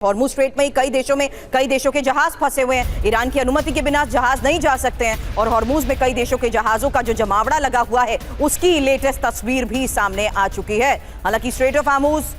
Hormuz straight में कई देशों के जहाज फंसे हुए हैं। ईरान की अनुमति के बिना जहाज नहीं जा सकते हैं और हॉर्मुज़ में कई देशों के जहाजों का जो जमावड़ा लगा हुआ है उसकी लेटेस्ट तस्वीर भी सामने आ चुकी है। हालांकि स्ट्रेट ऑफ हॉर्मुज़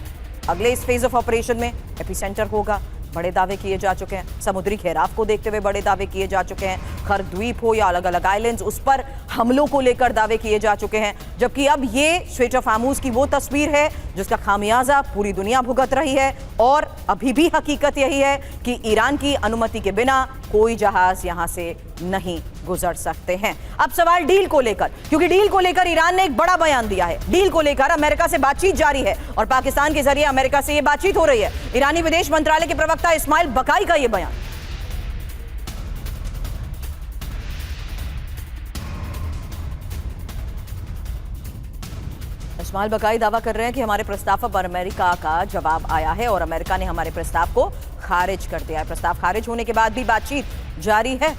अगले इस फेज ऑफ ऑपरेशन में एपिसेंटर होगा, बड़े दावे किए जा चुके हैं। समुद्री घेराव को देखते हुए बड़े दावे किए जा चुके हैं। खर्ग द्वीप हो या अलग अलग आइलैंड्स, उस पर हमलों को लेकर दावे किए जा चुके हैं। जबकि अब ये स्ट्रेट ऑफ हॉर्मुज़ की वो तस्वीर है जिसका खामियाजा पूरी दुनिया भुगत रही है और अभी भी हकीकत यही है कि ईरान की अनुमति के बिना कोई जहाज यहां से नहीं गुजर सकते हैं। अब सवाल डील को लेकर, क्योंकि डील को लेकर ईरान ने एक बड़ा बयान दिया है। डील को लेकर अमेरिका से बातचीत जारी है और पाकिस्तान के जरिए अमेरिका से यह बातचीत हो रही है। ईरानी विदेश मंत्रालय के प्रवक्ता इस्माइल बकाई का यह बयान। इस्माइल बकाई दावा कर रहे हैं कि हमारे प्रस्ताव पर अमेरिका का जवाब आया है और अमेरिका ने हमारे प्रस्ताव को खारिज कर दिया है। प्रस्ताव खारिज होने के बाद भी बातचीत जारी है।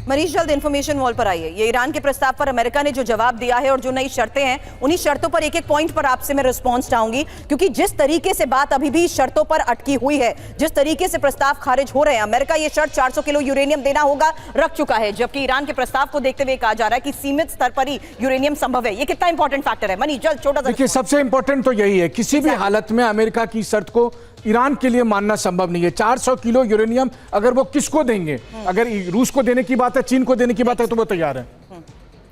मनीष, जल्द इंफॉर्मेशन वॉल पर आइए। ये ईरान के प्रस्ताव पर अमेरिका ने जो जवाब दिया है और जो नई शर्तें हैं, उन्हीं शर्तों पर एक एक पॉइंट पर आपसे मैं रिस्पॉन्स चाहूंगी, क्योंकि जिस तरीके से बात अभी भी शर्तों पर अटकी हुई है, जिस तरीके से प्रस्ताव खारिज हो रहे हैं, अमेरिका ये शर्त 400 किलो यूरेनियम देना होगा रख चुका है, जबकि ईरान के प्रस्ताव को देखते हुए कहा जा रहा है कि सीमित स्तर पर ही यूरेनियम संभव है। ये कितना इंपॉर्टेंट फैक्टर है? मनीष, जल्द छोटा सा। देखिए, सबसे इंपॉर्टेंट तो यही है, किसी भी हालत में अमेरिका की शर्त को ईरान के लिए मानना संभव नहीं है। 400 किलो यूरेनियम अगर वो किसको देंगे, अगर रूस को देने की बात है, चीन को देने की बात है, तो वो तैयार है।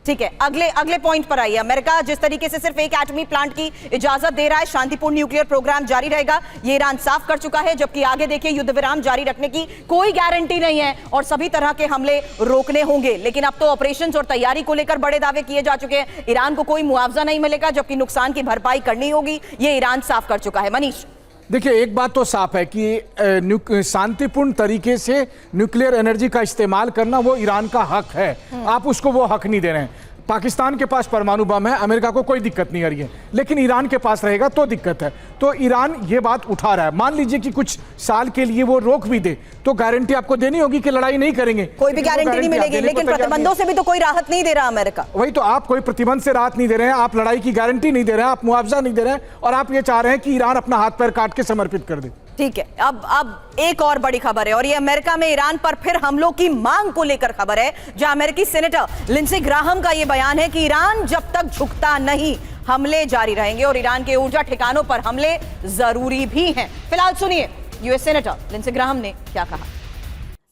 ठीक है, अगले पॉइंट पर आइए। अमेरिका जिस तरीके से सिर्फ एक एटमी प्लांट की इजाजत दे रहा है, शांतिपूर्ण न्यूक्लियर प्रोग्राम जारी रहेगा, ये ईरान साफ कर चुका है। जबकि आगे देखिए, युद्ध विराम जारी रखने की कोई गारंटी नहीं है और सभी तरह के हमले रोकने होंगे। लेकिन अब तो ऑपरेशंस और तैयारी को लेकर बड़े दावे किए जा चुके हैं। ईरान को कोई मुआवजा नहीं मिलेगा, जबकि नुकसान की भरपाई करनी होगी, ये ईरान साफ कर चुका है। मनीष, देखिए, एक बात तो साफ है कि शांतिपूर्ण तरीके से न्यूक्लियर एनर्जी का इस्तेमाल करना वो ईरान का हक है। आप उसको वो हक नहीं दे रहे हैं। पाकिस्तान के पास परमाणु बम है, अमेरिका को कोई दिक्कत नहीं आ रही है, लेकिन ईरान के पास रहेगा तो दिक्कत है। तो ईरान ये बात उठा रहा है। मान लीजिए कि कुछ साल के लिए वो रोक भी दे, तो गारंटी आपको देनी होगी कि लड़ाई नहीं करेंगे। कोई भी गारंटी नहीं मिलेगी, लेकिन प्रतिबंधों से भी तो कोई राहत नहीं दे रहा अमेरिका। वही तो, आप कोई प्रतिबंध से राहत नहीं दे रहे हैं, आप लड़ाई की गारंटी नहीं दे रहे हैं, आप मुआवजा नहीं दे रहे हैं, और आप ये चाह रहे हैं कि ईरान अपना हाथ पैर काट के समर्पित कर दे। ठीक है, अब एक और बड़ी खबर है और ये अमेरिका में ईरान पर फिर हमलों की मांग को लेकर खबर है, जहां अमेरिकी सेनेटर लिंडसे ग्राहम का ये बयान है कि ईरान जब तक झुकता नहीं, हमले जारी रहेंगे और ईरान के ऊर्जा ठिकानों पर हमले जरूरी भी हैं। फिलहाल सुनिए यूएस सेनेटर लिंडसे ग्राहम ने क्या कहा।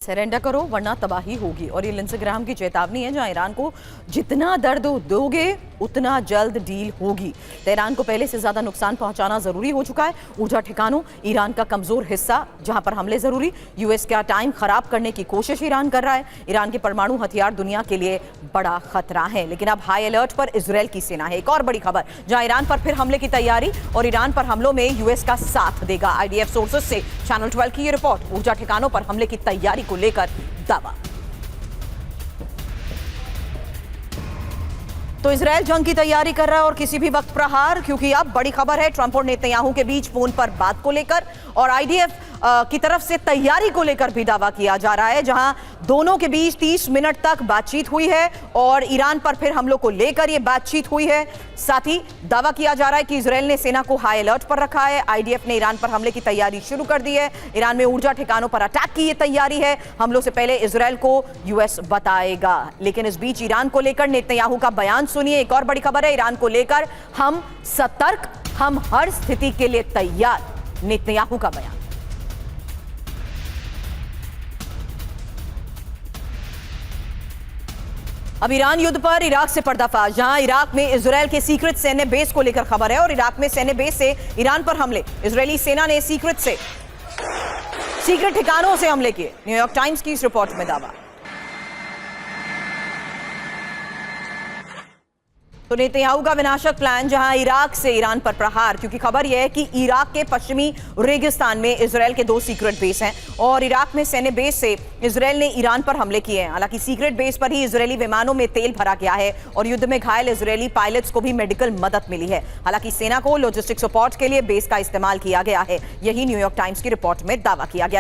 सरेंडर करो वरना तबाही होगी, और ये लिंडसे ग्राहम की चेतावनी है, जहां ईरान को जितना दर्द दोगे उतना जल्द डील होगी। तेहरान को पहले से ज्यादा नुकसान पहुंचाना जरूरी हो चुका है। ऊर्जा ठिकानों, ईरान का कमजोर हिस्सा जहां पर हमले जरूरी। यूएस का टाइम खराब करने की कोशिश ईरान कर रहा है। ईरान के परमाणु हथियार दुनिया के लिए बड़ा खतरा है। लेकिन अब हाई अलर्ट पर इजरायल की सेना है। एक और बड़ी खबर, जहां ईरान पर फिर हमले की तैयारी और ईरान पर हमलों में यूएस का साथ देगा। आईडीएफ सोर्सेज से चैनल 12 की ये रिपोर्ट। ऊर्जा ठिकानों पर हमले की तैयारी को लेकर दावा। तो इजरायल जंग की तैयारी कर रहा है और किसी भी वक्त प्रहार, क्योंकि अब बड़ी खबर है ट्रंप और नेतन्याहू के बीच फोन पर बात को लेकर और आईडीएफ की तरफ से तैयारी को लेकर भी दावा किया जा रहा है, जहां दोनों के बीच 30 मिनट तक बातचीत हुई है और ईरान पर फिर हमलों को लेकर यह बातचीत हुई है। साथ ही दावा किया जा रहा है कि इजरायल ने सेना को हाई अलर्ट पर रखा है। आईडीएफ ने ईरान पर हमले की तैयारी शुरू कर दी है। ईरान में ऊर्जा ठिकानों पर अटैक की यह तैयारी है। हमलों से पहले इजरायल को यूएस बताएगा। लेकिन इस बीच ईरान को लेकर नेतन्याहू का बयान सुनिए। एक और बड़ी खबर है, ईरान को लेकर हम सतर्क, हम हर स्थिति के लिए तैयार, नेतन्याहू का बयान। अब ईरान युद्ध पर इराक से पर्दाफाश, जहां इराक में इजरायल के सीक्रेट सैन्य बेस को लेकर खबर है और इराक में सैन्य बेस से ईरान पर हमले। इजरायली सेना ने सीक्रेट ठिकानों से हमले किए। न्यूयॉर्क टाइम्स की इस रिपोर्ट में दावा। तो नेतन्याहू का विनाशक प्लान, जहां इराक से ईरान पर प्रहार, क्योंकि खबर यह है कि इराक के पश्चिमी रेगिस्तान में इजरायल के 2 सीक्रेट बेस हैं और इराक में सैन्य बेस से इजरायल ने ईरान पर हमले किए हैं। हालांकि सीक्रेट बेस पर ही इजरायली विमानों में तेल भरा गया है और युद्ध में घायल इजरायली पायलट्स को भी मेडिकल मदद मिली है। हालांकि सेना को लॉजिस्टिक सपोर्ट के लिए बेस का इस्तेमाल किया गया है, यही न्यूयॉर्क टाइम्स की रिपोर्ट में दावा किया गया।